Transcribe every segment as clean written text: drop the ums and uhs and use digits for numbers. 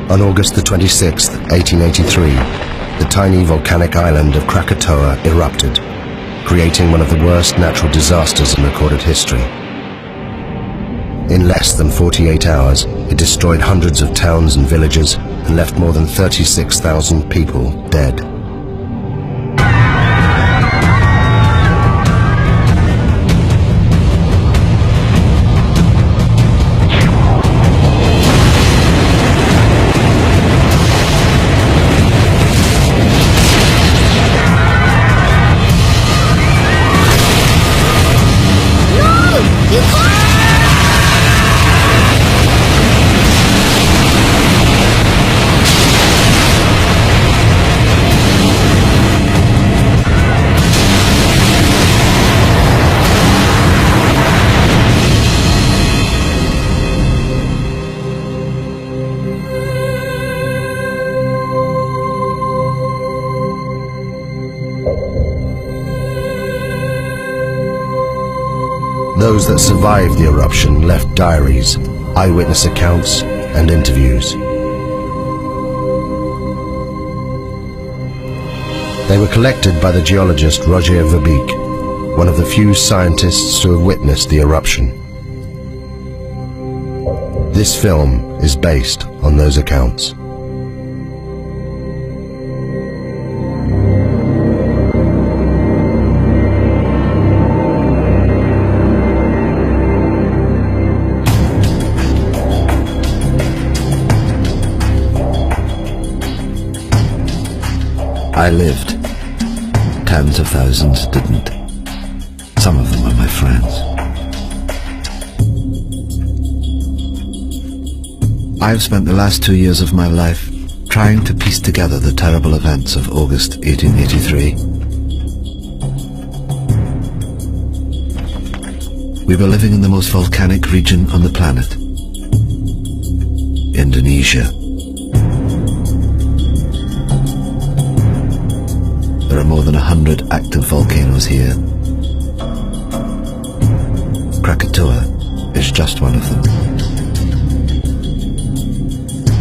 On August the 26th, 1883, the tiny volcanic island of Krakatau erupted, creating one of the worst natural disasters in recorded history. In less than 48 hours, it destroyed hundreds of towns and villages and left more than 36,000 people dead. Those that survived the eruption left diaries, eyewitness accounts, and interviews. They were collected by the geologist Roger Verbeek, one of the few scientists to have witnessed the eruption. This film is based on those accounts. I lived. Tens of thousands didn't. Some of them were my friends. I've spent the last 2 years of my life trying to piece together the terrible events of August 1883. We were living in the most volcanic region on the planet, Indonesia. There are more than 100 active volcanoes here. Krakatau is just one of them.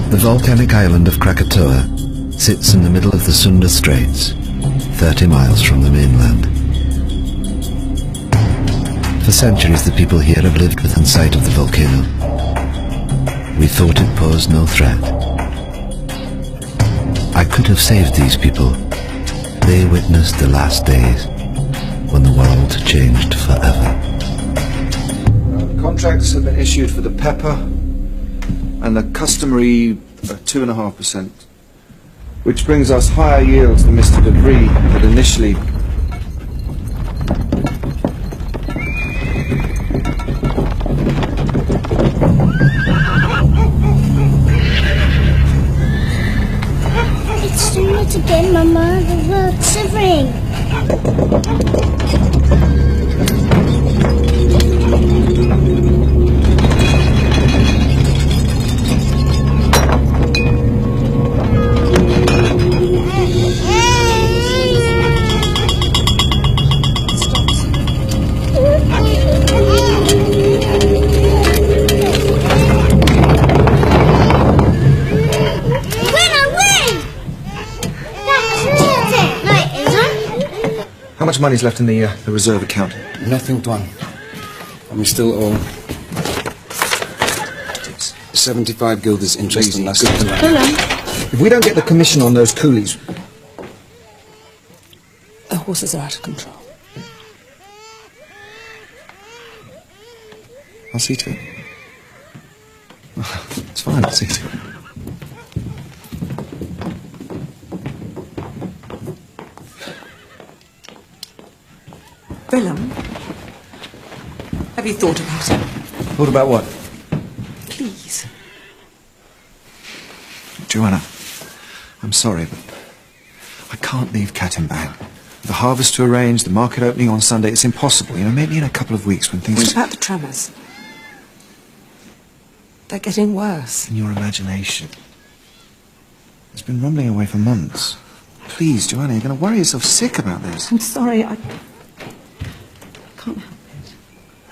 The volcanic island of Krakatau sits in the middle of the Sunda Straits, 30 miles from the mainland. For centuries the people here have lived within sight of the volcano. We thought it posed no threat. I could have saved these people. They witnessed the last days when the world changed forever. Contracts have been issued for the pepper and the customary 2.5%, which brings us higher yields than Mr. Debris had initially. It's doing it again, Mama. The world's shivering. How much money's left in the reserve account? Nothing, Tuan. And we still owe 75 guilders interest on last month. If we don't get the commission on those coolies... The horses are out of control. I'll see to it. It's fine, I'll see to it. Willem, have you thought about it? Thought about what? Please. Joanna, I'm sorry, but I can't leave Cat and Bang. The harvest to arrange, the market opening on Sunday, it's impossible. You know, maybe in a couple of weeks when things... What about the tremors? They're getting worse. In your imagination. It's been rumbling away for months. Please, Joanna, you're going to worry yourself sick about this. I'm sorry, I can't help it.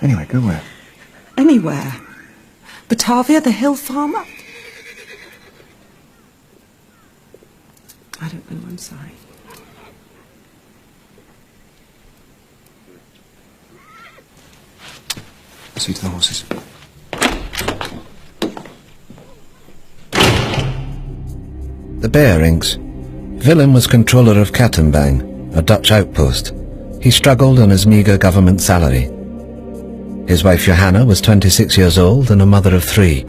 Anyway, go where? Anywhere. Batavia, the hill farmer. I don't know, I'm sorry. See to the horses. The bearings. Willem was controller of Kattenbang, a Dutch outpost. He struggled on his meagre government salary. His wife Johanna was 26 years old and a mother of 3.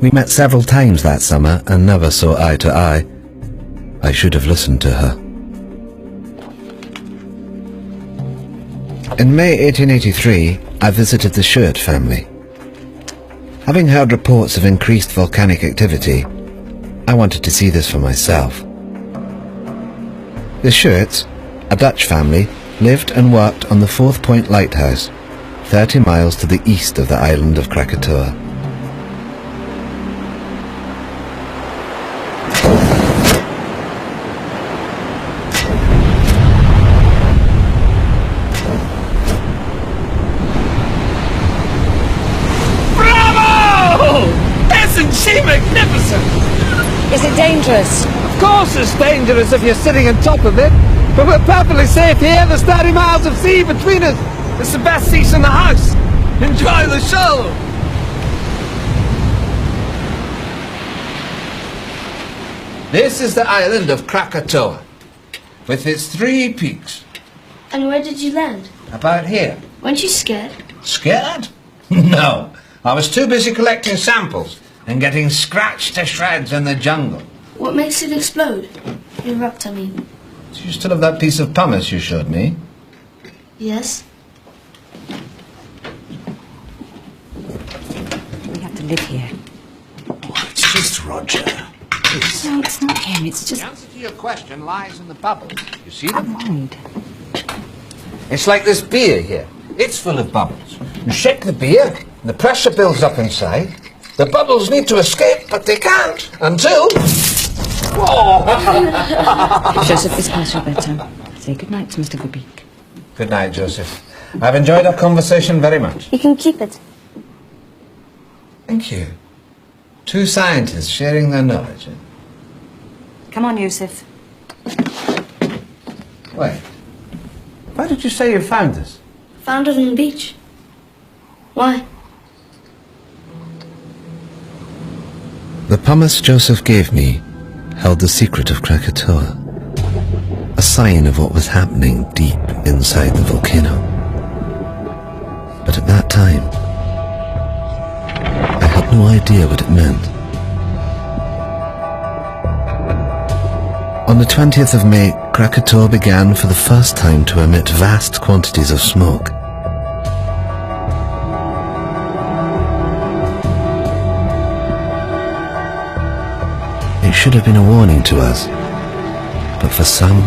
We met several times that summer and never saw eye to eye. I should have listened to her. In May 1883, I visited the Shirt family. Having heard reports of increased volcanic activity, I wanted to see this for myself. The Shirts, a Dutch family, lived and worked on the 4th Point Lighthouse, 30 miles to the east of the island of Krakatau. Bravo! Isn't she magnificent? Is it dangerous? Of course it's dangerous if you're sitting on top of it, but we're perfectly safe here. There's 30 miles of sea between us. It's the best seats in the house. Enjoy the show. This is the island of Krakatau, with its 3 peaks. And where did you land? About here. Weren't you scared? Scared? No. I was too busy collecting samples and getting scratched to shreds in the jungle. What makes it explode? Erupt, I mean. Do you still have that piece of pumice you showed me? Yes? We have to live here. Oh, it's just Roger. No, it's not him, it's just... The answer to your question lies in the bubbles. You see them? Avoid. It's like this beer here. It's full of bubbles. You shake the beer, and the pressure builds up inside. The bubbles need to escape, but they can't until... Joseph, it's past your bedtime. Say goodnight to Mr. Goodbeak. Good night, Joseph. I've enjoyed our conversation very much. You can keep it. Thank you. 2 scientists sharing their knowledge. Come on, Joseph. Wait. Why did you say you found this? Found it on the beach. Why? The pumice Joseph gave me held the secret of Krakatau, a sign of what was happening deep inside the volcano. But at that time, I had no idea what it meant. On the 20th of May, Krakatau began for the first time to emit vast quantities of smoke. It should have been a warning to us, but for some,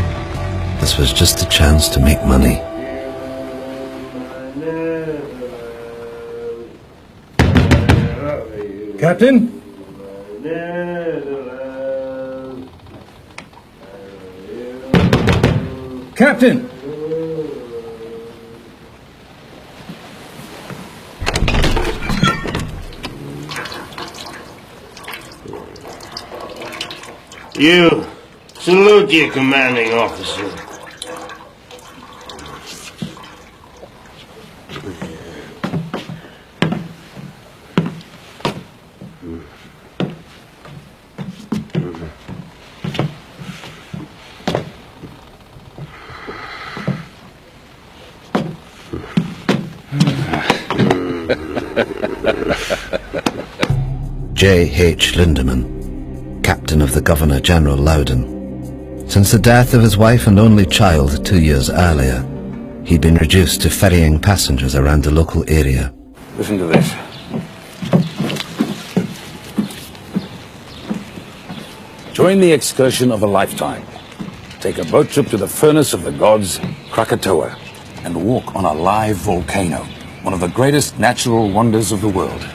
this was just a chance to make money. Captain? Captain! You, salute your commanding officer. J.H. Lindemann, captain of the Governor-General Loudon. Since the death of his wife and only child 2 years earlier, he'd been reduced to ferrying passengers around the local area. Listen to this. Join the excursion of a lifetime. Take a boat trip to the furnace of the gods, Krakatau, and walk on a live volcano, one of the greatest natural wonders of the world.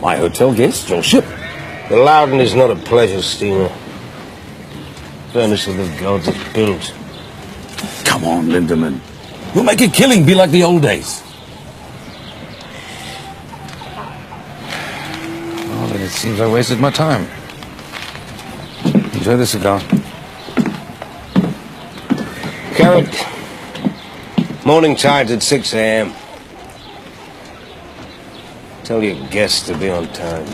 My hotel guest, your ship. The Loudon is not a pleasure steamer. Furnace of the gods is built. Come on, Lindemann. We'll make a killing be like the old days. Well, then it seems I wasted my time. Enjoy the cigar. Carrot. Morning tide's at 6 a.m. Tell your guests to be on time.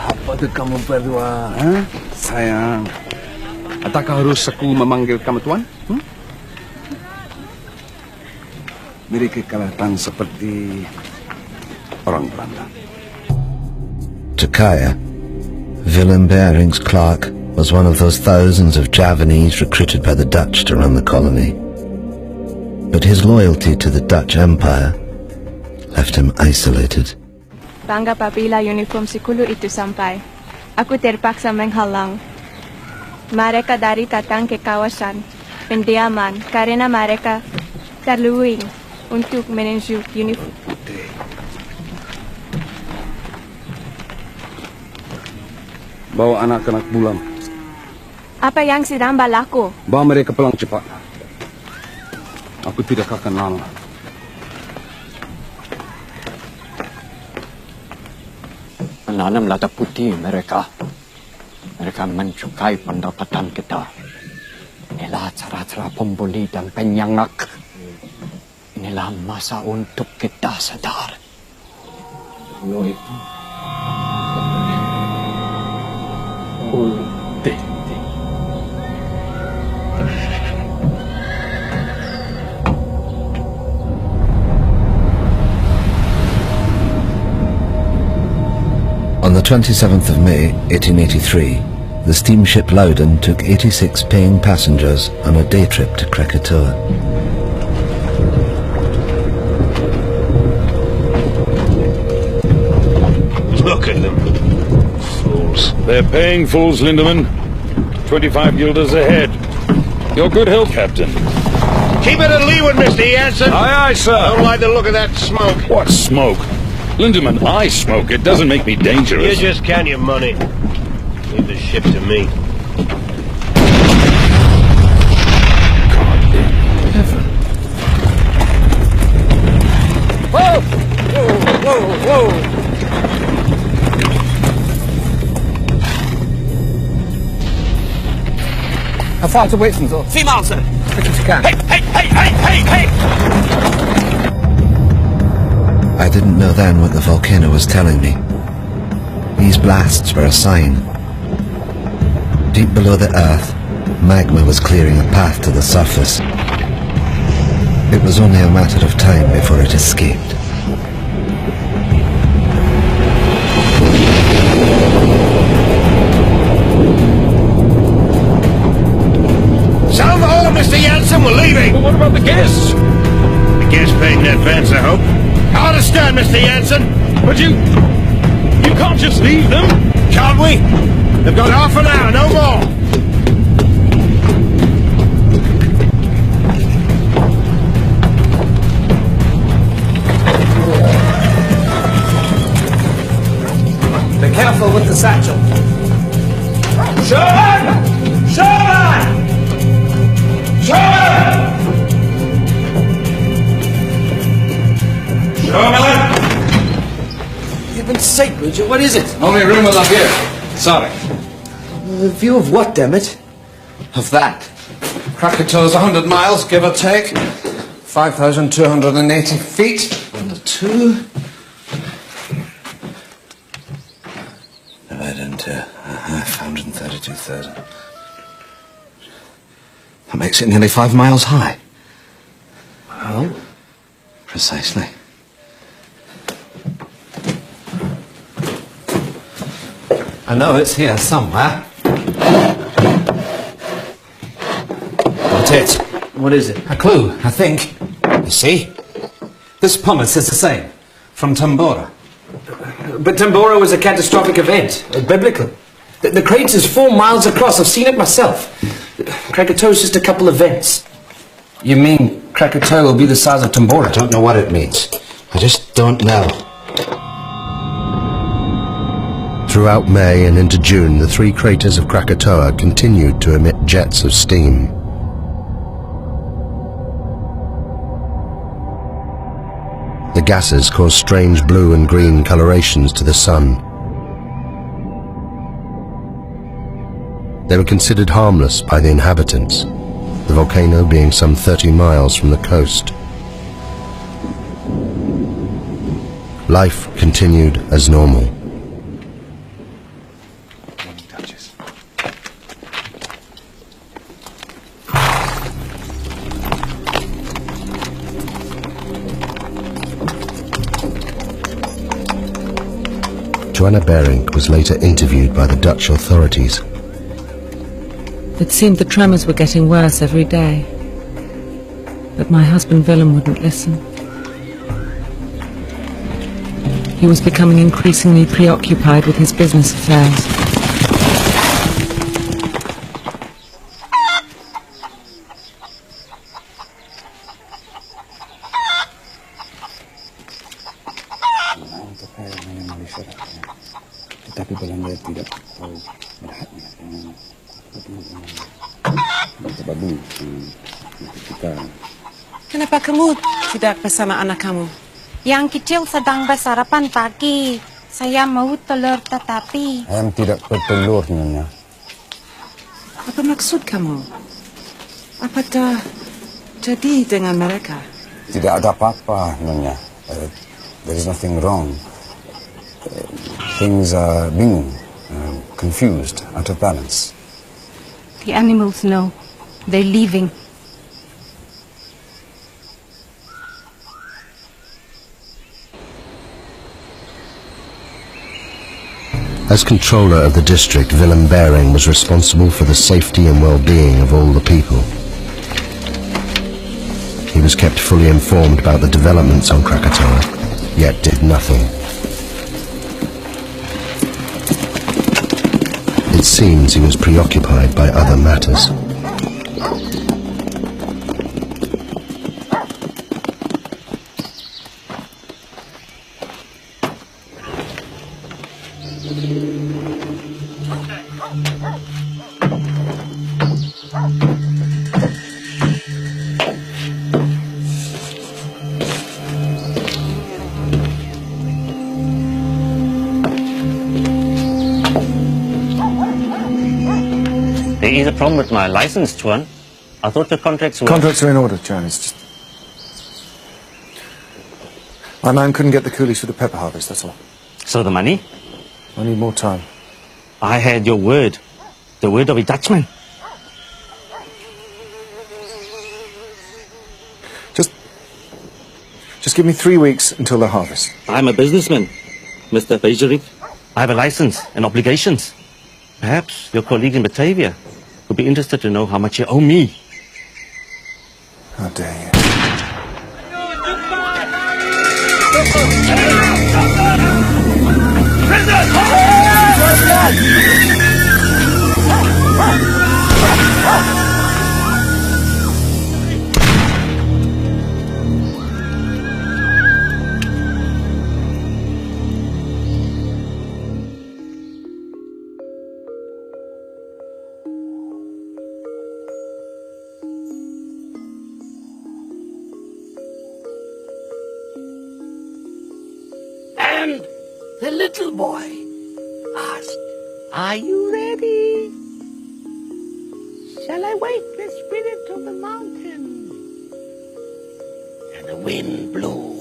Apa kamu berdua? Sayang. Adakah harus aku memanggil kamu tuan? Mereka kelihatan seperti orang Belanda. To Kaya, Willem Bering's clerk was one of those thousands of Javanese recruited by the Dutch to run the colony. But his loyalty to the Dutch Empire left him isolated. Bangga apabila uniform sikulu itu sampai. Aku terpaksa menghalang mereka dari datang ke kawasan pendiaman karena mereka terluing untuk menuju uniform. Bawa anak-anak pulang. Apa yang sedang berlaku? Bawa mereka pulang cepat. Aku tidak akan lama. Menanam lada putih mereka. Mereka mencukai pendapatan kita. Inilah cara-cara pembuli dan penyangak. Inilah masa untuk kita sadar. On the 27th of May, 1883, the steamship Loudon took 86 paying passengers on a day trip to Krakatau. Look at them. Fools. They're paying fools, Lindemann. 25 guilders ahead. Your good health, Captain. Keep it at leeward, Mr. Jansen. Aye, aye, sir. Don't like the look of that smoke. What smoke? Lindemann, I smoke. It doesn't make me dangerous. You just count your money. Leave the ship to me. God in heaven. Whoa! Whoa! Whoa! Whoa! How far to Whitsundael? 3 miles, sir. Quick as you can. Hey! I didn't know then what the volcano was telling me. These blasts were a sign. Deep below the earth, magma was clearing a path to the surface. It was only a matter of time before it escaped. Sound the horn, Mr. Jansen. We're leaving. But what about the guests? The guests paid in advance, I hope. I understand, Mr. Jansen. But you can't just leave them. Can't we? They've got half an hour, no more. Be careful with the satchel. Sherman! You've been sick, Bridget. What is it? Only room up here. Sorry. The view of what, damn it? Of that. Krakatau's 100 miles, give or take. 5,280 feet. On the two. Divided into half, 132,000. That makes it nearly 5 miles high. Well, Precisely. I know it's here somewhere. Got it. What is it? A clue, I think. You see? This pumice is the same. From Tambora. But Tambora was a catastrophic event. Biblical. The crater's 4 miles across. I've seen it myself. Krakatau's just a couple of vents. You mean Krakatau will be the size of Tambora? I don't know what it means. I just don't know. Throughout May and into June, the three craters of Krakatoa continued to emit jets of steam. The gases caused strange blue and green colorations to the sun. They were considered harmless by the inhabitants, the volcano being some 30 miles from the coast. Life continued as normal. Joanna Berink was later interviewed by the Dutch authorities. It seemed the tremors were getting worse every day. But my husband Willem wouldn't listen. He was becoming increasingly preoccupied with his business affairs. Kenapa kamu tidak bersama anak kamu? Yang kecil sedang bersarapan pagi. Saya mau telur tetapi... Ayam tidak bertelur, Nyonya. Apa maksud kamu? Apa terjadi dengan mereka? Tidak ada apa-apa, Nyonya. There is nothing wrong. Things are bingung, confused, out of balance. The animals know. They're leaving. As controller of the district, Willem Bering was responsible for the safety and well-being of all the people. He was kept fully informed about the developments on Krakatoa, yet did nothing. It seems he was preoccupied by other matters. There is a problem with my license, Tuan. I thought the contracts were... Contracts are in order, John. It's just... My man couldn't get the coolies for the pepper harvest, that's all. So the money? I need more time. I had your word. The word of a Dutchman. Just give me 3 weeks until the harvest. I'm a businessman, Mr. Bejerik. I have a license and obligations. Perhaps your colleague in Batavia would be interested to know how much you owe me. How dare you. And the little boy asked, "Are you ready? Shall I wake the spirit of the mountain?" And the wind blew,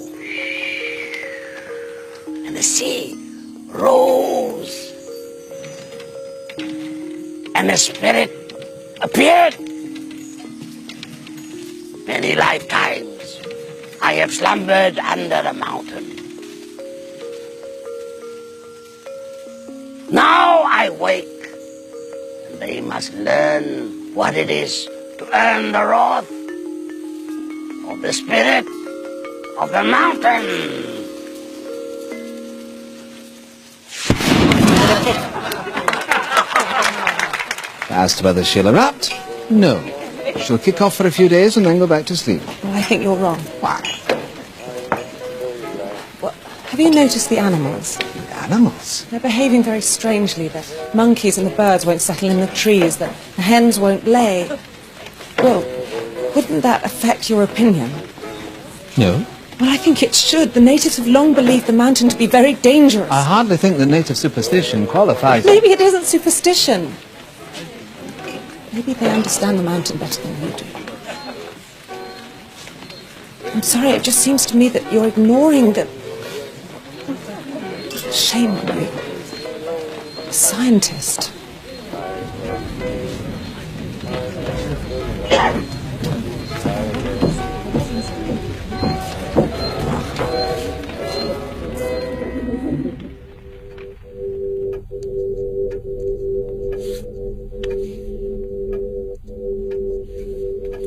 and the sea rose, and the spirit appeared. Many lifetimes I have slumbered under the mountain. Now I wake, and they must learn what it is to earn the wrath of the spirit of the mountain. Asked whether she'll erupt? No. She'll kick off for a few days and then go back to sleep. I think you're wrong. Why? Have you noticed the animals? Animals? They're behaving very strangely. The monkeys and the birds won't settle in the trees. The hens won't lay. Well, wouldn't that affect your opinion? No. Well, I think it should. The natives have long believed the mountain to be very dangerous. I hardly think the native superstition qualifies. Maybe it isn't superstition. Maybe they understand the mountain better than you do. I'm sorry, it just seems to me that you're ignoring the... Shame on you. A scientist.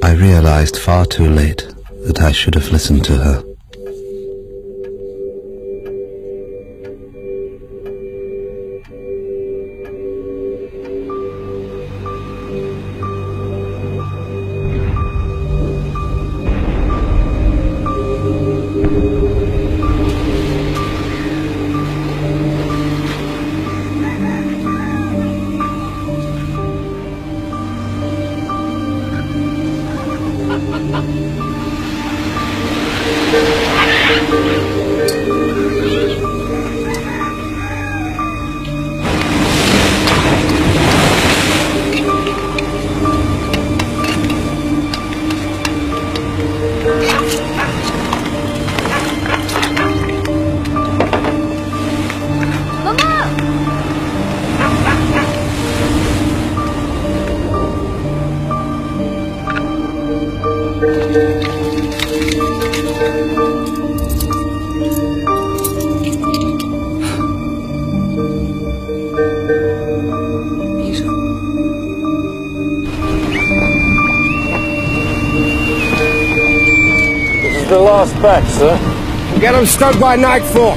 I realized far too late that I should have listened to her. The last batch, sir. Get them stowed by nightfall.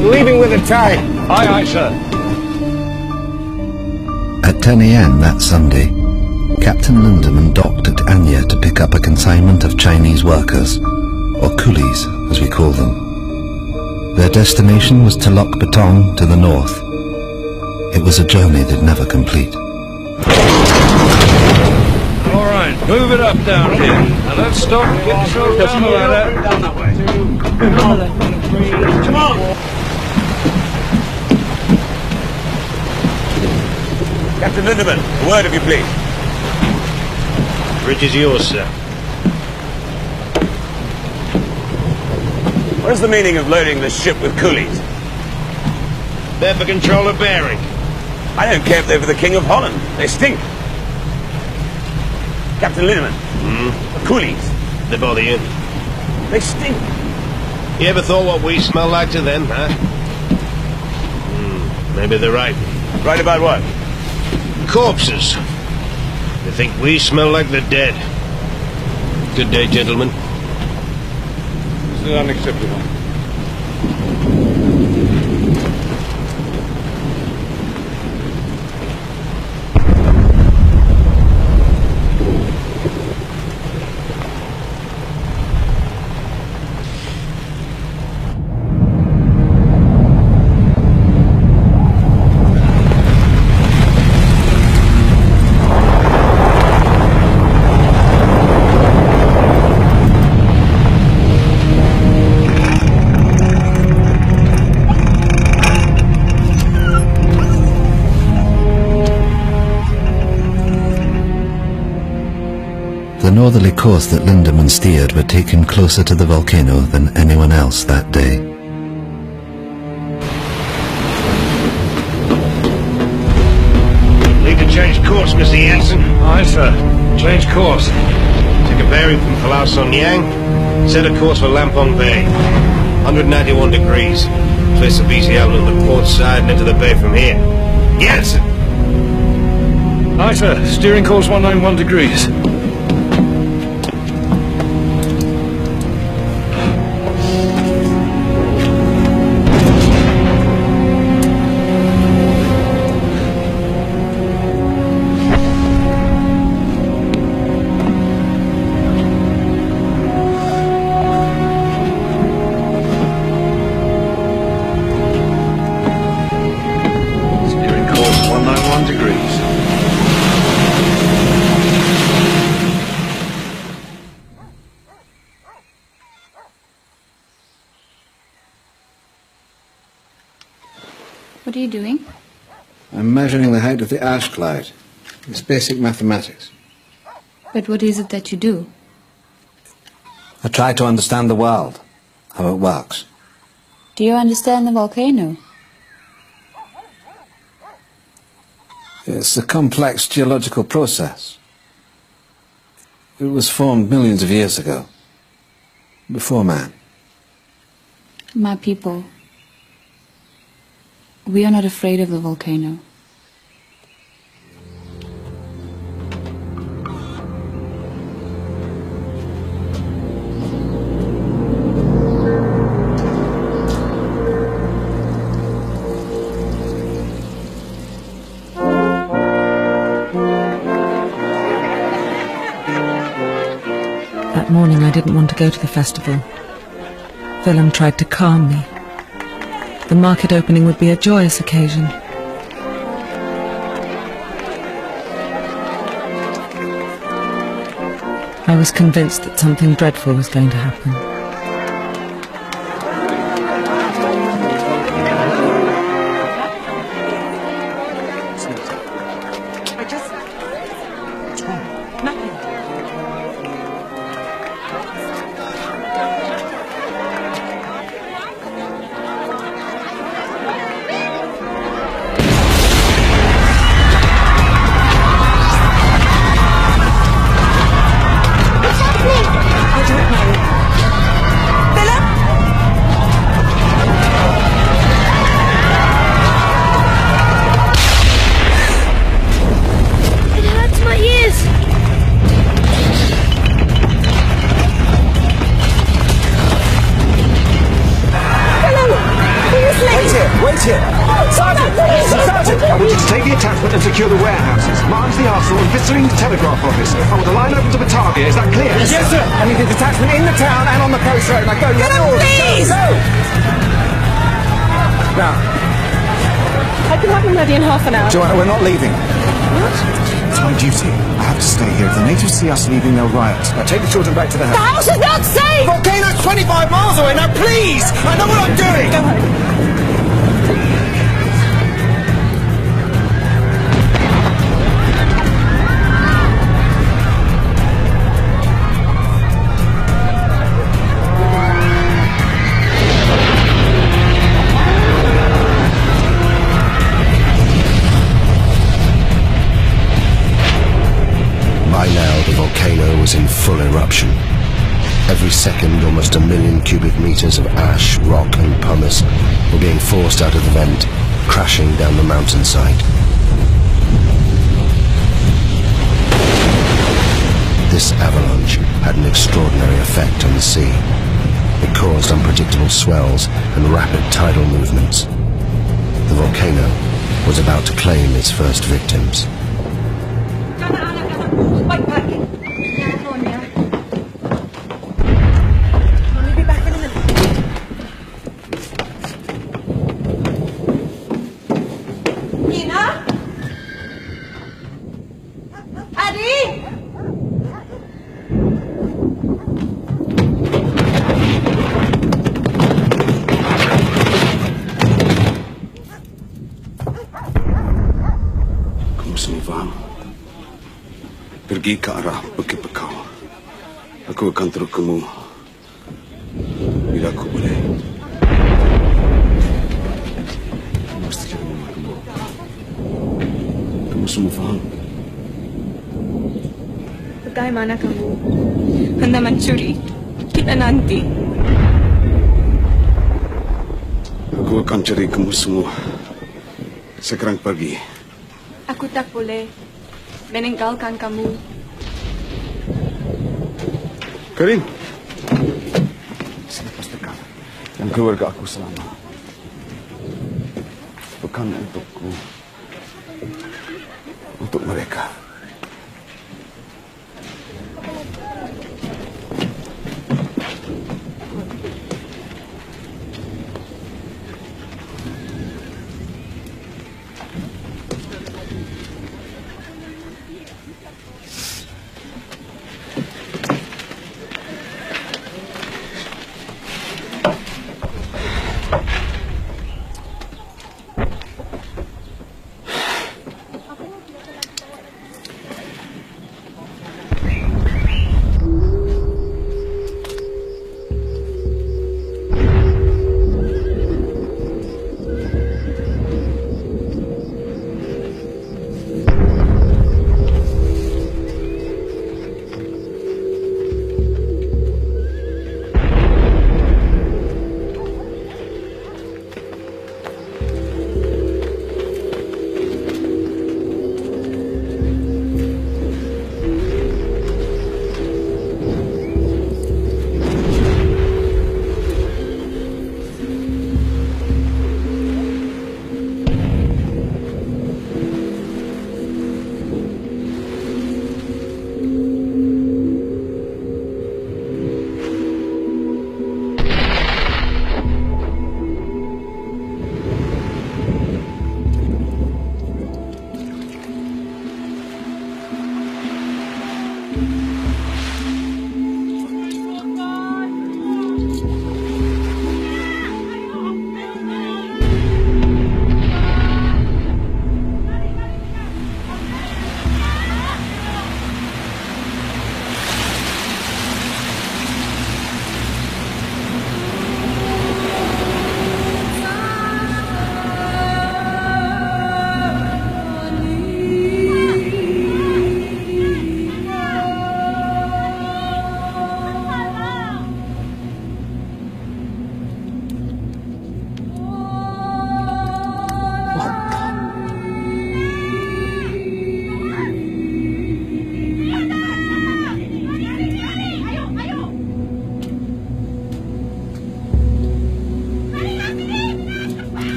Leaving with the tide. Aye, aye, sir. At 10 a.m. that Sunday, Captain Lindemann docked at Anya to pick up a consignment of Chinese workers, or coolies as we call them. Their destination was Telok Betong to the north. It was a journey they'd never complete. All right, move it up down here. Now let's stop and get yourself down the ladder. Down that way. Come on! Captain Lindemann, a word of you, please. Bridge is yours, sir. What is the meaning of loading the ship with coolies? They're for control of bearing. I don't care if they're for the King of Holland. They stink. Captain Lindemann, the coolies. They bother you? They stink. You ever thought what we smell like to them, huh? Maybe they're right. Right about what? Corpses. They think we smell like the dead. Good day, gentlemen. This is unacceptable. The northerly course that Lindemann steered would take him closer to the volcano than anyone else that day. Need to change course, Mr. Jensen. Aye, sir. Change course. Take a bearing from Palau Son Yang. Set a course for Lampong Bay. 191 degrees. Place the BC out on the port side and into the bay from here. Jensen! Aye, sir. Steering course 191 degrees. What are you doing? I'm measuring the height of the ash cloud. It's basic mathematics. But what is it that you do? I try to understand the world, how it works. Do you understand the volcano? It's a complex geological process. It was formed millions of years ago, before man. My people, we are not afraid of the volcano. That morning I didn't want to go to the festival. Willem tried to calm me. The market opening would be a joyous occasion. I was convinced that something dreadful was going to happen. Joanna, we're not leaving. What? It's my duty. I have to stay here. If the natives see us leaving, they'll riot. Now take the children back to the house. The house is not safe! Volcano's 25 miles away. Now, please! I know what I'm doing! Go home. In full eruption. Every second, almost 1 million cubic meters of ash, rock and pumice were being forced out of the vent, crashing down the mountainside. This avalanche had an extraordinary effect on the sea. It caused unpredictable swells and rapid tidal movements. The volcano was about to claim its first victims. Pergi ke arah Bukit Bekau. Aku akan terus kamu bila aku boleh. Kamu mesti jaga mama kamu. Kamu semua faham? Bagaimana kamu hendak mencuri kita nanti? Aku akan cari kamu semua sekarang pagi. Aku tak boleh meninggalkan kamu. Karim, sini pastikan yang keluarga aku selamat. Bukan untukku, untuk mereka.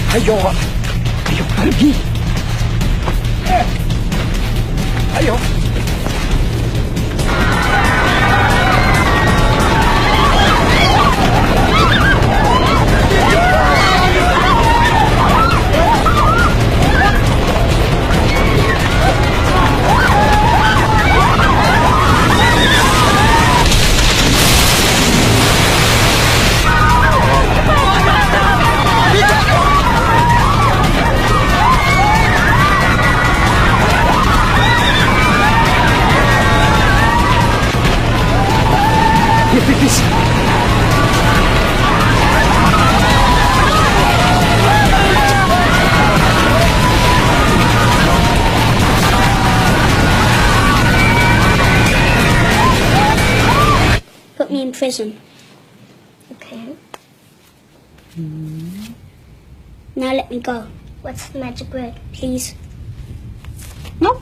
Ayo pergi. Ayo. Put me in prison. Okay. Now let me go. What's the magic word, please? No.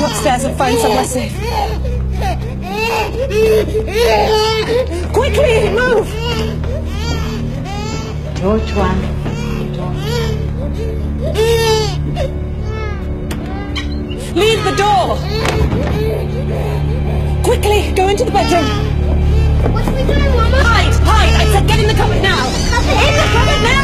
Upstairs and find somewhere safe. Quickly, move! Which one? Leave the door! Quickly, go into the bedroom. What are we doing, Mama? Hide! Hide! I said get in the cupboard now! In the cupboard now!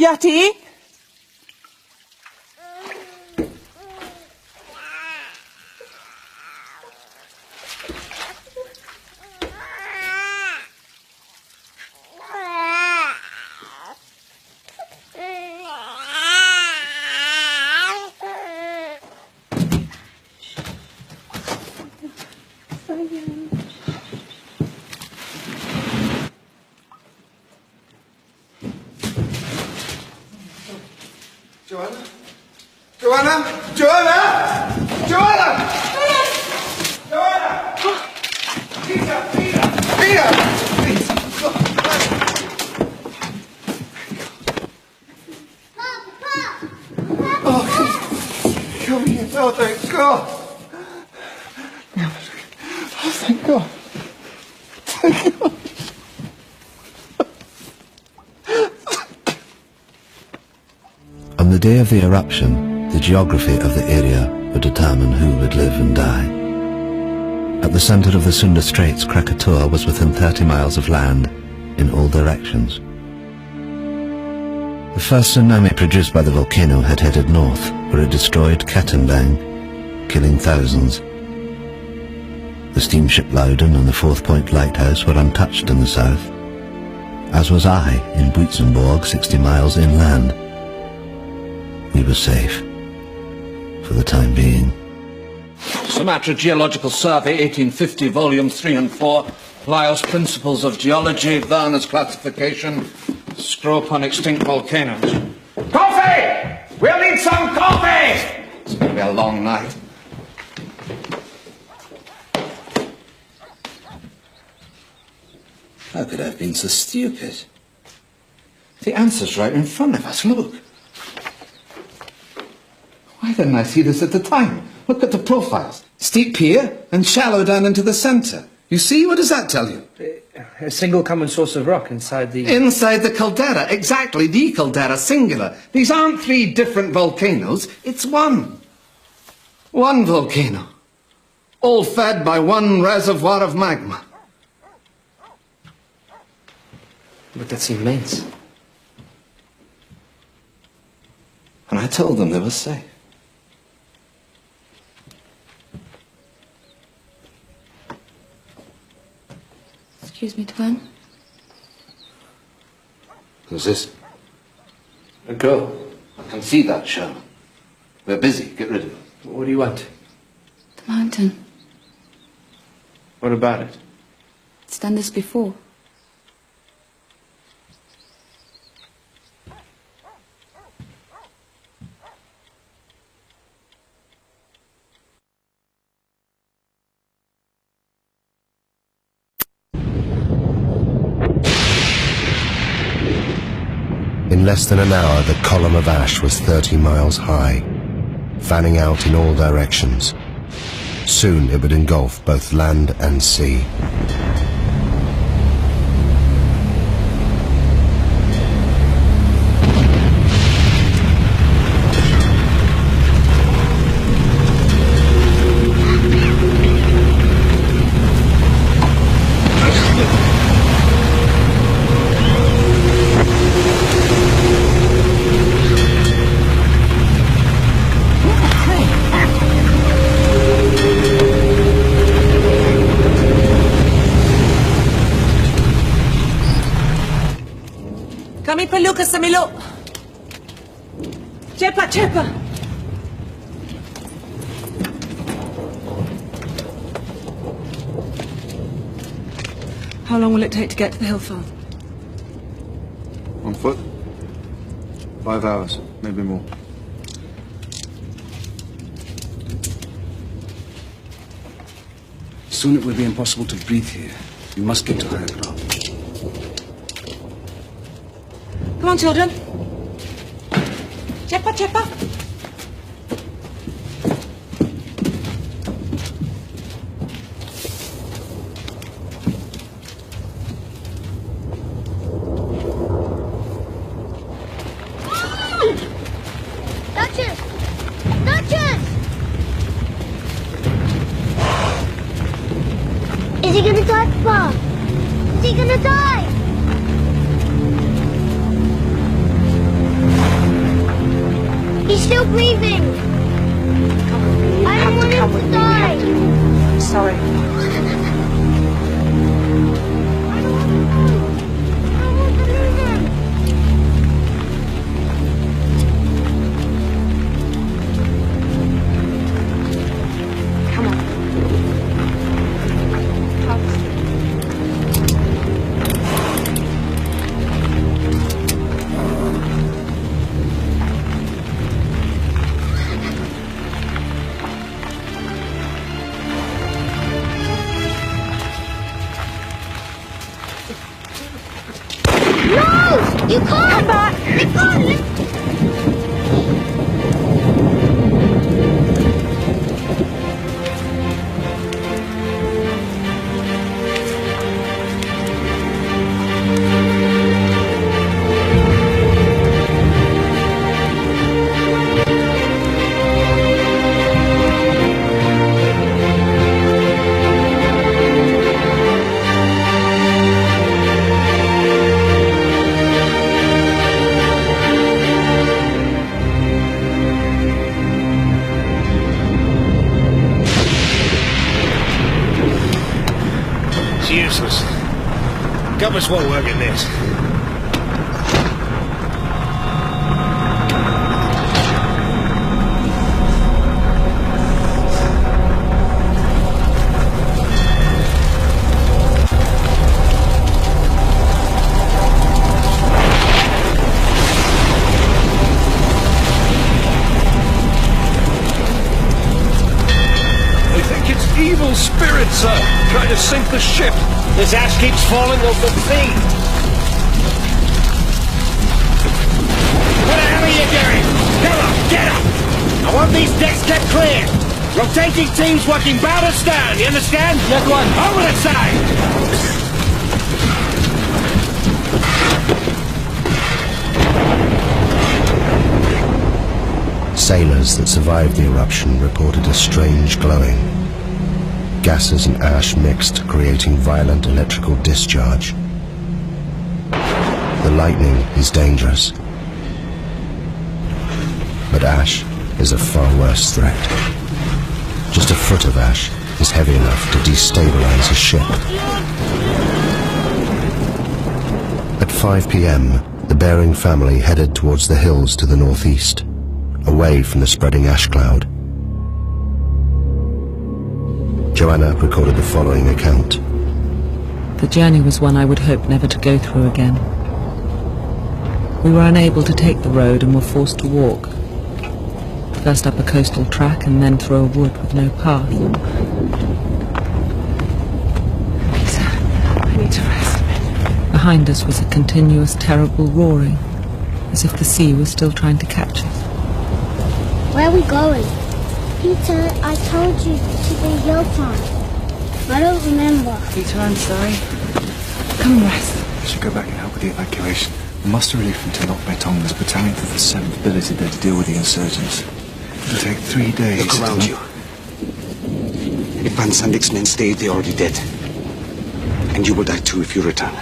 Yati? Joanna? Joanna? Joanna? Joanna! Joanna! Peter! Peter! Peter! Please! Oh, come here. Oh, thank God. Oh, thank God. Thank God. day of the eruption, the geography of the area would determine who would live and die. At the center of the Sunda Straits, Krakatau was within 30 miles of land in all directions. The first tsunami produced by the volcano had headed north, where it destroyed Katombang, killing thousands. The steamship Loudon and the Fourth Point Lighthouse were untouched in the south, as was I in Buitzenborg, 60 miles inland. We were safe, for the time being. Sumatra Geological Survey, 1850, volumes 3 and 4. Lyell's Principles of Geology, Werner's Classification. Screw up on extinct volcanoes. Coffee! We'll need some coffee! It's going to be a long night. How could I have been so stupid? The answer's right in front of us, look. Why didn't I see this at the time? Look at the profiles. Steep here and shallow down into the centre. You see? What does that tell you? A single common source of rock inside the... Inside the caldera, exactly, the caldera, singular. These aren't 3 different volcanoes, it's one. One volcano. All fed by one reservoir of magma. But that's immense. And I told them they were safe. Excuse me, Tuan. Who's this? A girl. I can see that, Sherman. We're busy. Get rid of it. What do you want? The mountain. What about it? It's done this before. In less than an hour, the column of ash was 30 miles high, fanning out in all directions. Soon it would engulf both land and sea. Kami perlu ke Semiluk. Cepat, cepat. How long will it take to get to the hill farm? On foot? 5 hours, maybe more. Soon it will be impossible to breathe here. We must get to higher ground. Come on, children. Cepat, cepat. Duchess! Duchess! Is he gonna die, Papa? Is he gonna die? He's still breathing. I don't want him to die. I'm sorry. You can't! Come back! You can't! useless. Compass won't work in this. Evil spirits, sir, trying to sink the ship. This ash keeps falling over the sea. What the hell are you doing? Come on, get up! I want these decks kept clear. Rotating teams working bow to stern, you understand? Yes, one. Over the side! Sailors that survived the eruption reported a strange glowing. Gases and ash mixed, creating violent electrical discharge. The lightning is dangerous, but ash is a far worse threat. Just a foot of ash is heavy enough to destabilize a ship. At 5 p.m., the Bering family headed towards the hills to the northeast, away from the spreading ash cloud. Joanna recorded the following account. The journey was one I would hope never to go through again. We were unable to take the road and were forced to walk. First up a coastal track and then through a wood with no path. I need to rest a bit. Behind us was a continuous, terrible roaring, as if the sea was still trying to catch us. Where are we going? Peter, I told you to be your farm. I don't remember. Peter, I'm sorry. Come and rest. I should go back and help with the evacuation. The muster relief from Tahun was battalion to the 7th billeted there to deal with the insurgents. It'll take 3 days. Look around you. If Van Sandik's men stayed, they're already dead. And you will die too if you return.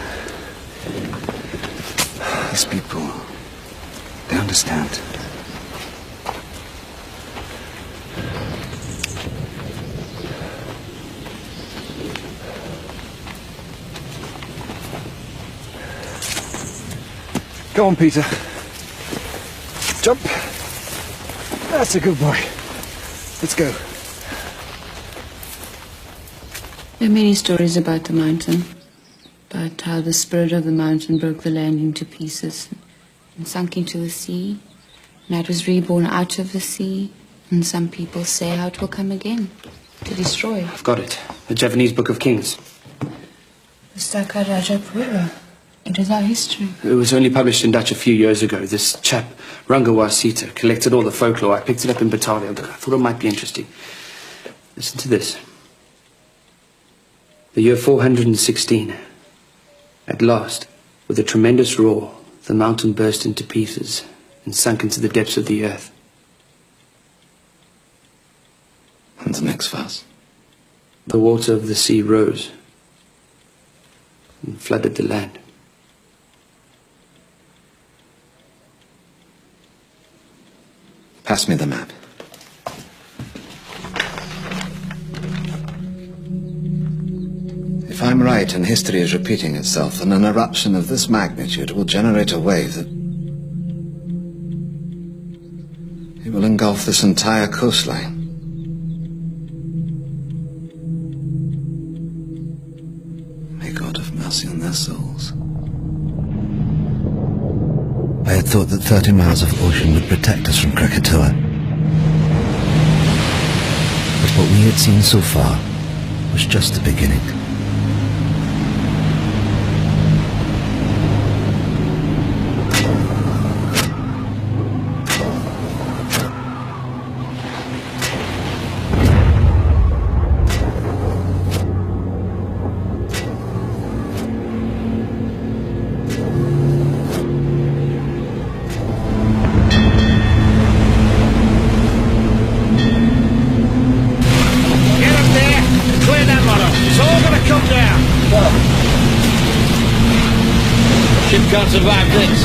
These people, they understand. Go on, Peter. Jump. That's a good boy. Let's go. There are many stories about the mountain, about how the spirit of the mountain broke the land into pieces and sunk into the sea, and how it was reborn out of the sea, and some people say how it will come again, to destroy. I've got it. The Javanese Book of Kings. The Staka Rajapura. It is our history. It was only published in Dutch a few years ago. This chap, Rangawa Sita, collected all the folklore. I picked it up in Batavia. I thought it might be interesting. Listen to this. The year 416. At last, with a tremendous roar, the mountain burst into pieces and sunk into the depths of the earth. And the next verse. The water of the sea rose and flooded the land. Pass me the map. If I'm right and history is repeating itself, then an eruption of this magnitude will generate a wave that... it will engulf this entire coastline. May God have mercy on their souls. I had thought that 30 miles of ocean would protect us from Krakatau. But what we had seen so far was just the beginning. Can't survive this.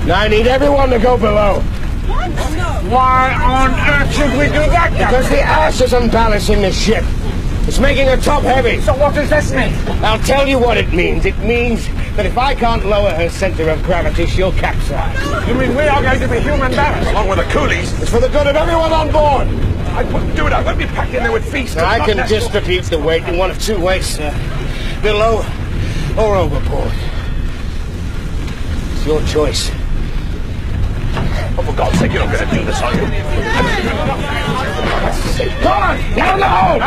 Now I need everyone to go below. What? Why on earth should we do that? Because the ash is unbalancing the ship. It's making her top heavy. So what does this mean? I'll tell you what it means. It means that if I can't lower her center of gravity, she'll capsize. You mean we are going to be human ballast, along with the coolies? It's for the good of everyone on board. I wouldn't do it. I won't be packed in there with feasts. Now, I can distribute the weight in one of two ways, sir. Below or overboard. It's your choice. Oh, for God's sake, you're not going to do this, are you? Come on! Down the hole!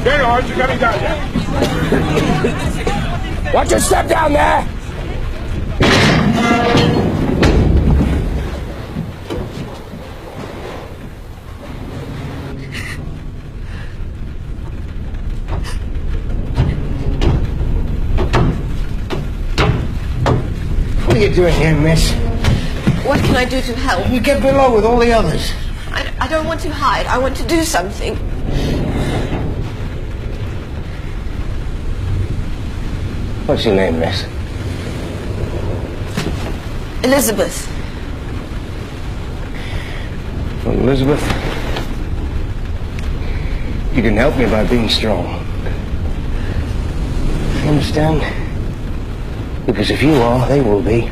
There you are. You got me down there. Watch your step down there! What are you doing here, miss? What can I do to help? You get below with all the others. I don't want to hide. I want to do something. What's your name, miss? Elizabeth. Well, Elizabeth, you can help me by being strong. You understand? Because if you are, they will be.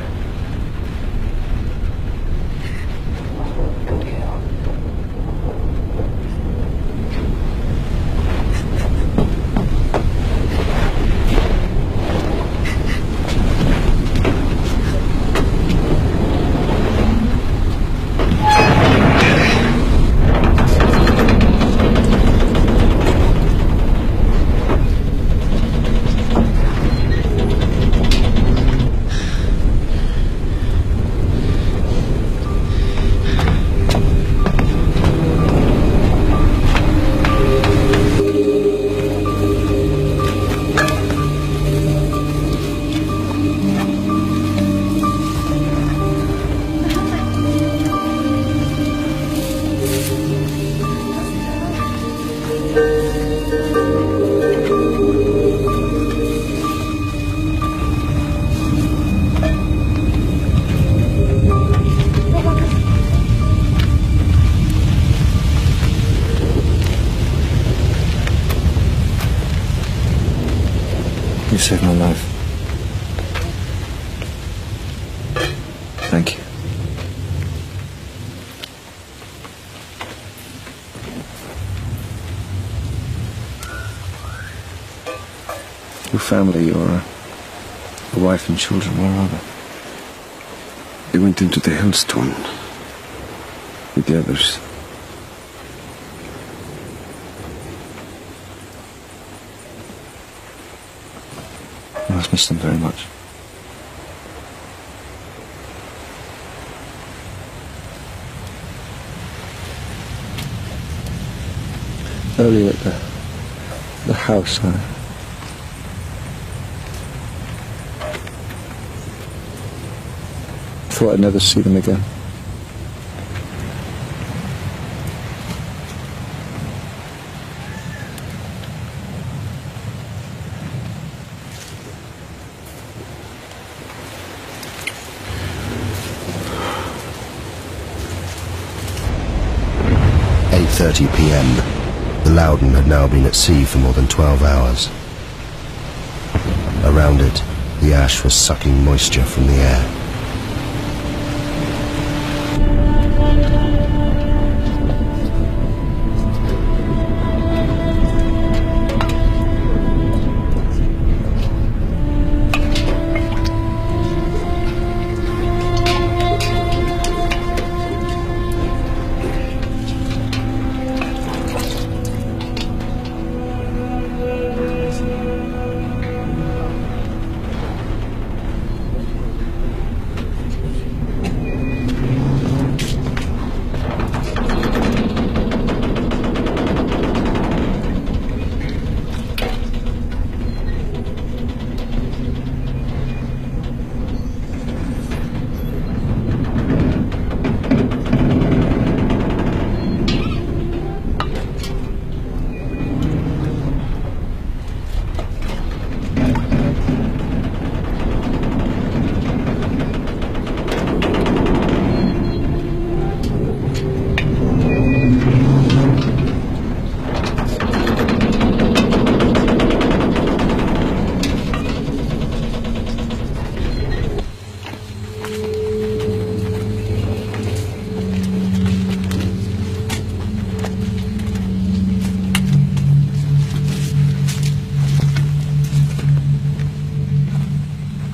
You saved my life. Thank you. Your family, your wife and children, where are they? They went into the hailstorm with the others. I must miss them very much. Earlier at the house, I thought I'd never see them again. At 8:30 p.m. The Loudon had now been at sea for more than 12 hours. Around it, the ash was sucking moisture from the air.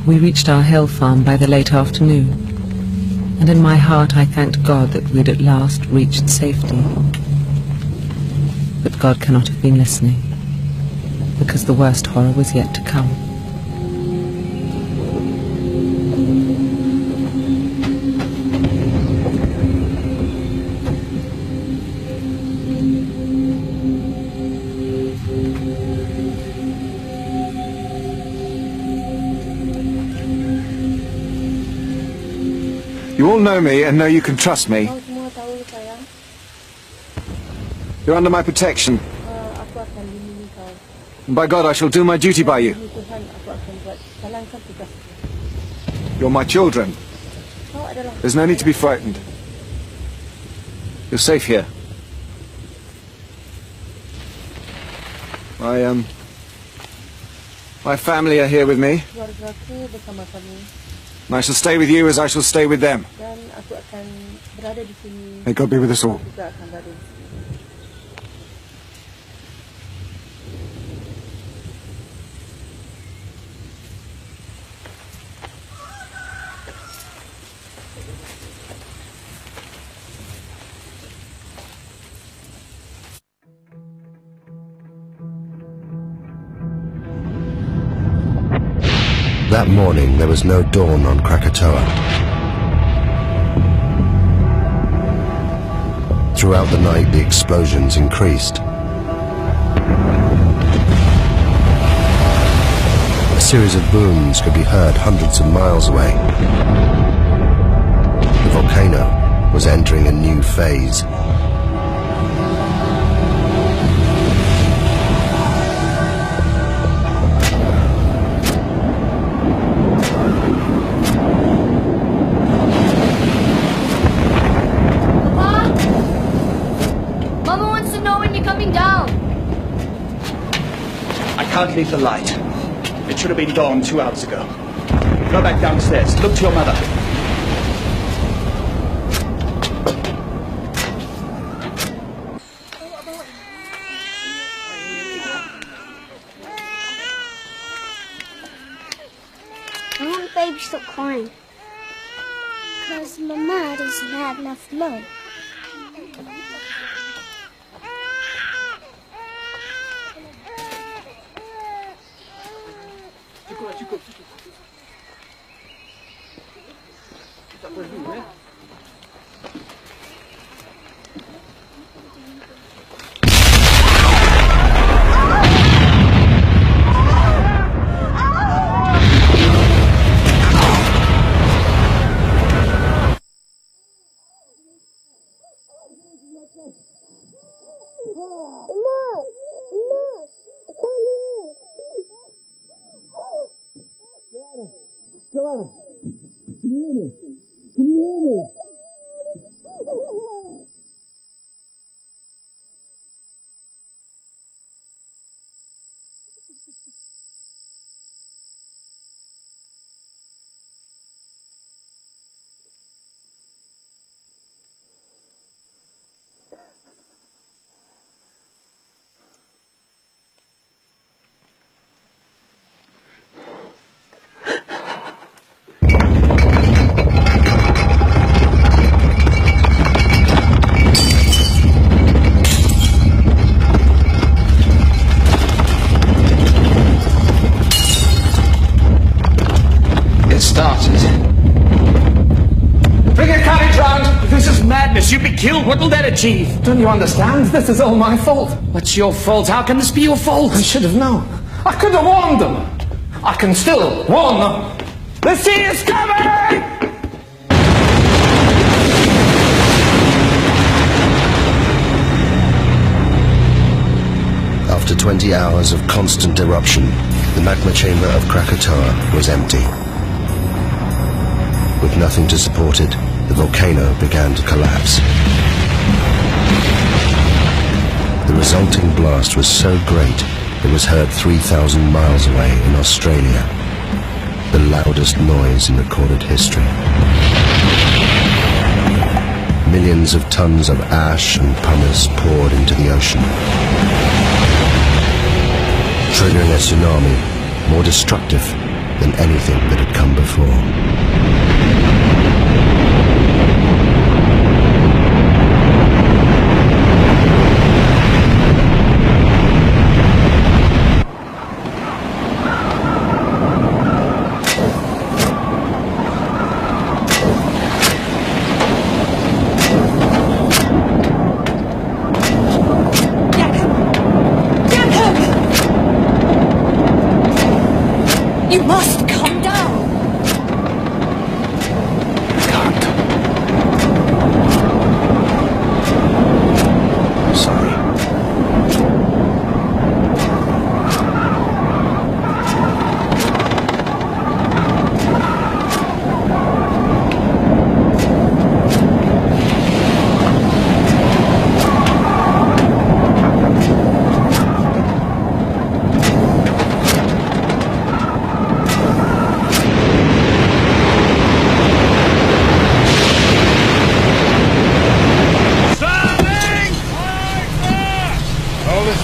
We reached our hill farm by the late afternoon, and in my heart I thanked God that we'd at last reached safety. But God cannot have been listening, because the worst horror was yet to come. You all know me and know you can trust me. You're under my protection. And by God, I shall do my duty by you. You're my children. There's no need to be frightened. You're safe here. My family are here with me. And I shall stay with you as I shall stay with them. May God be with us all. That morning, there was no dawn on Krakatau. Throughout the night, the explosions increased. A series of booms could be heard hundreds of miles away. The volcano was entering a new phase. I can't leave the light. It should have been dawn 2 hours ago. Go back downstairs. Look to your mother. I want baby to stop crying. Because Mama doesn't have enough love. Joanna, can you hear me? Can you hear me? You'd be killed. What will that achieve? Don't you understand? This is all my fault. What's your fault? How can this be your fault? I should have known. I could have warned them. I can still warn them. The sea is coming! After 20 hours of constant eruption, the magma chamber of Krakatau was empty. With nothing to support it, the volcano began to collapse. The resulting blast was so great it was heard 3,000 miles away in Australia, the loudest noise in recorded history. Millions of tons of ash and pumice poured into the ocean, triggering a tsunami more destructive than anything that had come before. You must come down.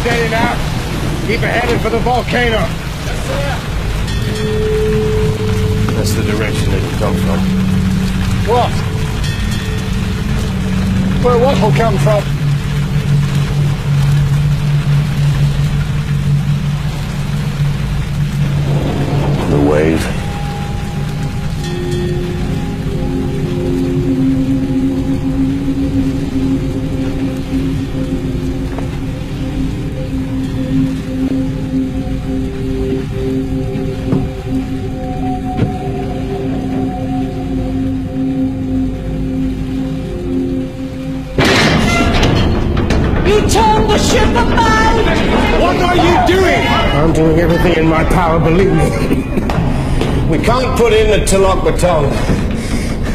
Steady now. Keep headed for the volcano. That's the direction it'll come from. What? Where what will come from? The wave. Turn the ship about! What are you doing? I'm doing everything in my power, believe me. We can't put in the Tilok baton.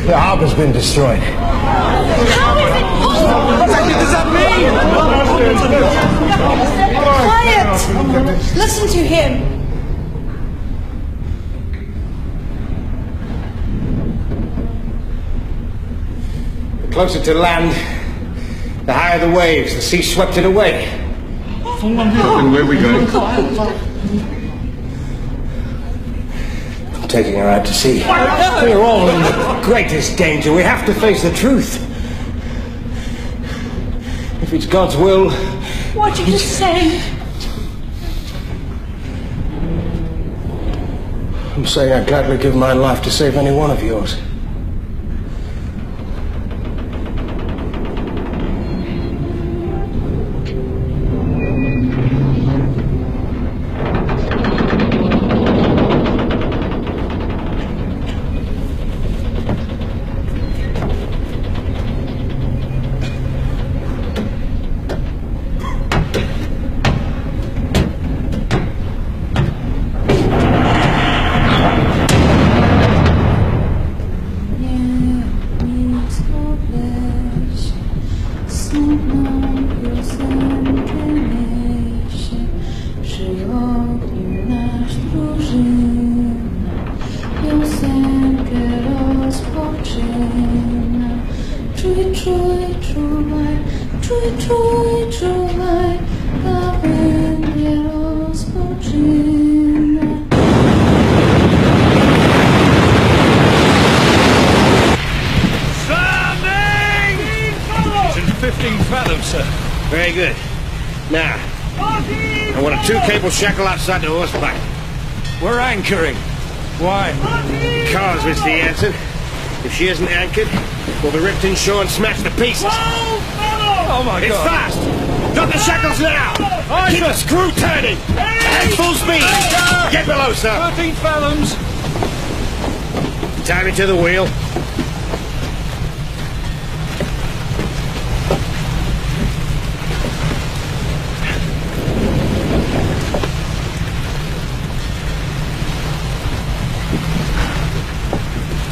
The harbor's been destroyed. How is it possible? What does that mean? Quiet! Listen to him. The closer to land, the higher the waves. The sea swept it away. And where are we going? I'm taking her out to sea. We're all in the greatest danger. We have to face the truth. If it's God's will... What are you saying? I'm saying I'd gladly give my life to save any one of yours. Very good. Now, I want a two-cable shackle outside the horseback. We're anchoring. Why? Because, Mr. Jansen, if she isn't anchored, we'll be ripped inshore and smashed to pieces. Oh my It's God! fast! Drop the shackles now! Keep the screw turning! At full speed! Get below, sir! 13 fathoms! Tie me to the wheel.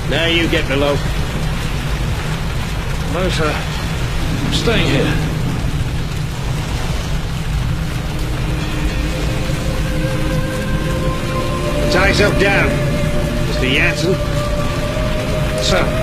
Now you get below. No, sir. I'm staying here. Tie yourself down, Mr. Jansen. Sir.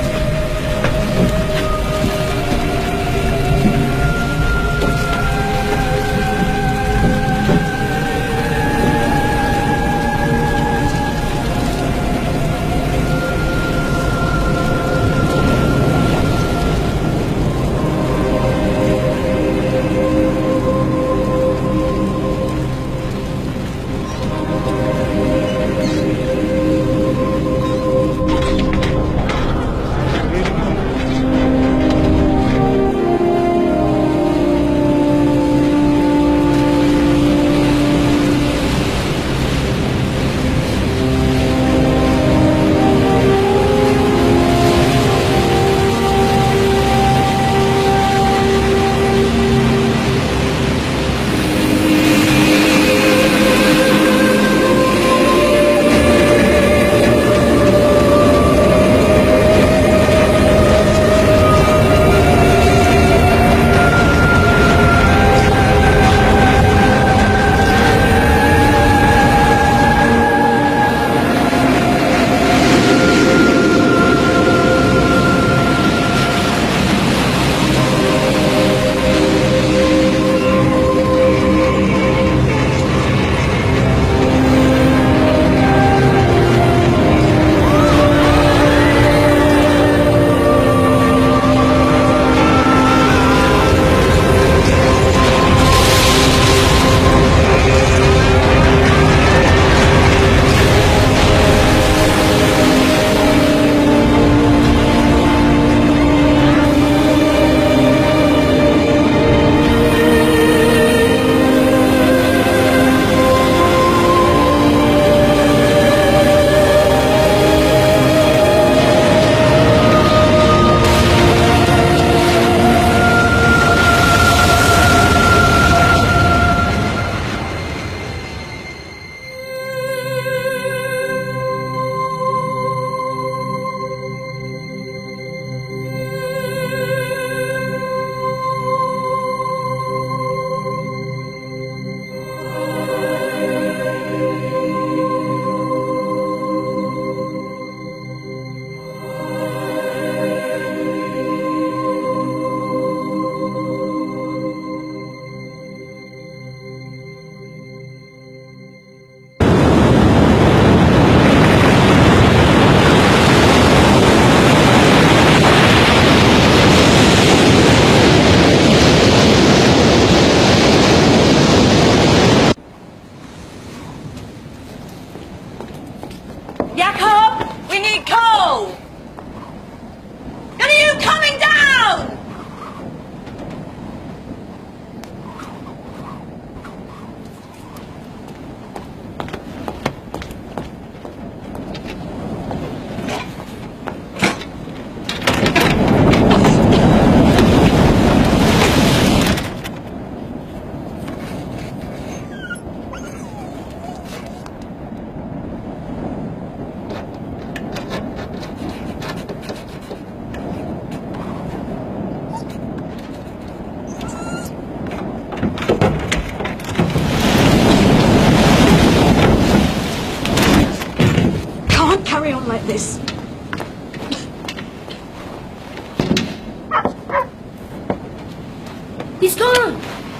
He's gone.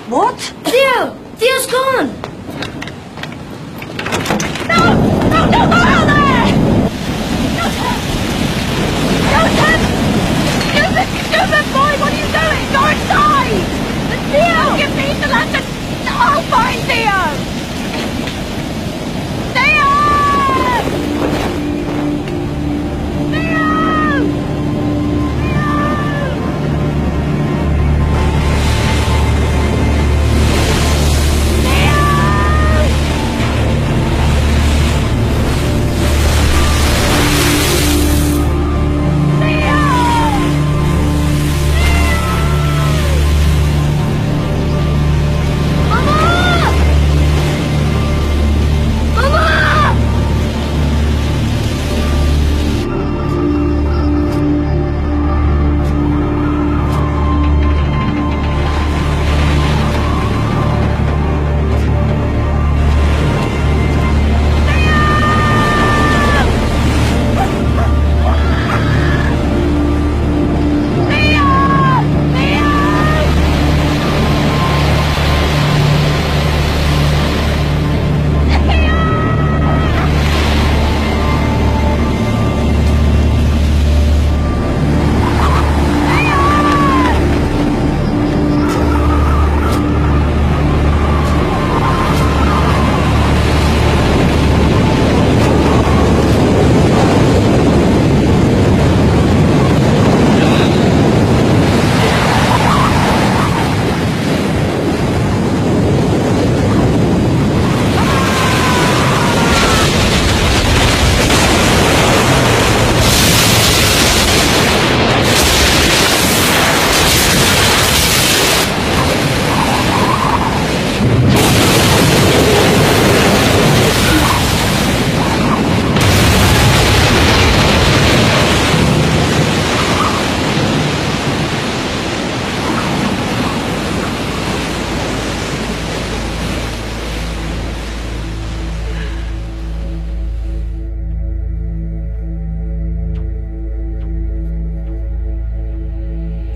What? Theo! Theo's gone. No! No, don't go out there! Joseph! Stupid boy, what are you doing? Go inside! Theo! Give me the lantern! I'll find Theo! Theo!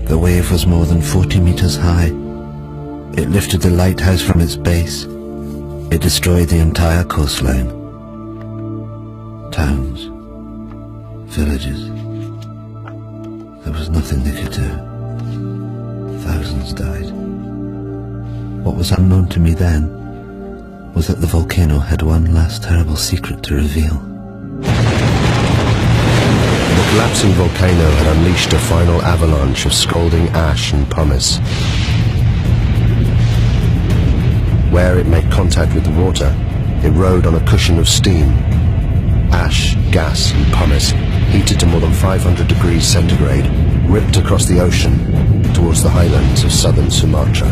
The wave was more than 40 meters high. It lifted the lighthouse from its base. It destroyed the entire coastline. Towns, villages. There was nothing they could do. Thousands died. What was unknown to me then was that the volcano had one last terrible secret to reveal. The collapsing volcano had unleashed a final avalanche of scalding ash and pumice. Where it made contact with the water, it rode on a cushion of steam. Ash, gas and pumice, heated to more than 500 degrees centigrade, ripped across the ocean towards the highlands of southern Sumatra.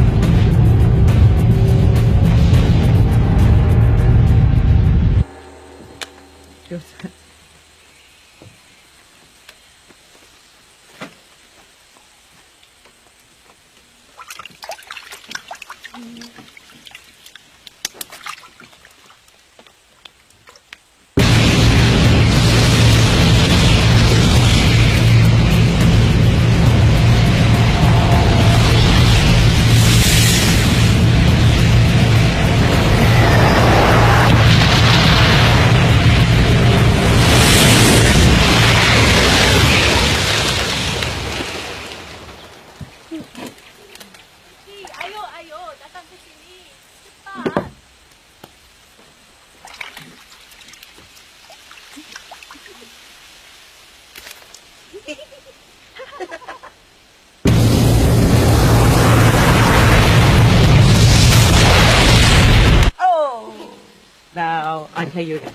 Now, I tell you again.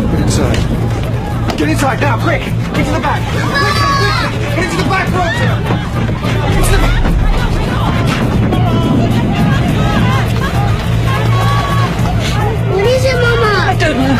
Get inside. Get inside now, quick! Into the back! Quick! Get into the back room! Into the back! What is it, Mama? I don't know.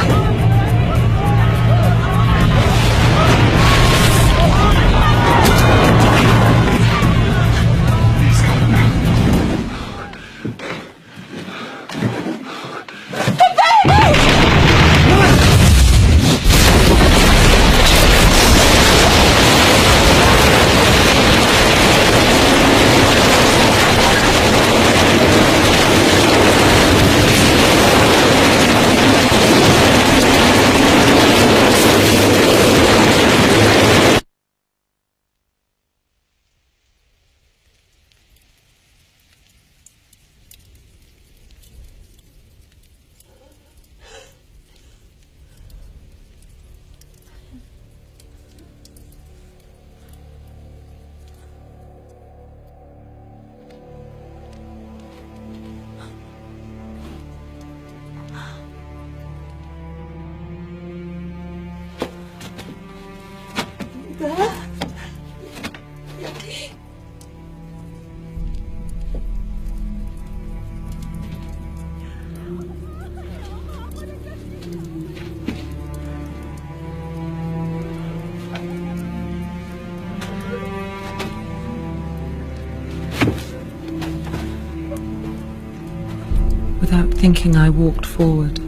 Without thinking, I walked forward.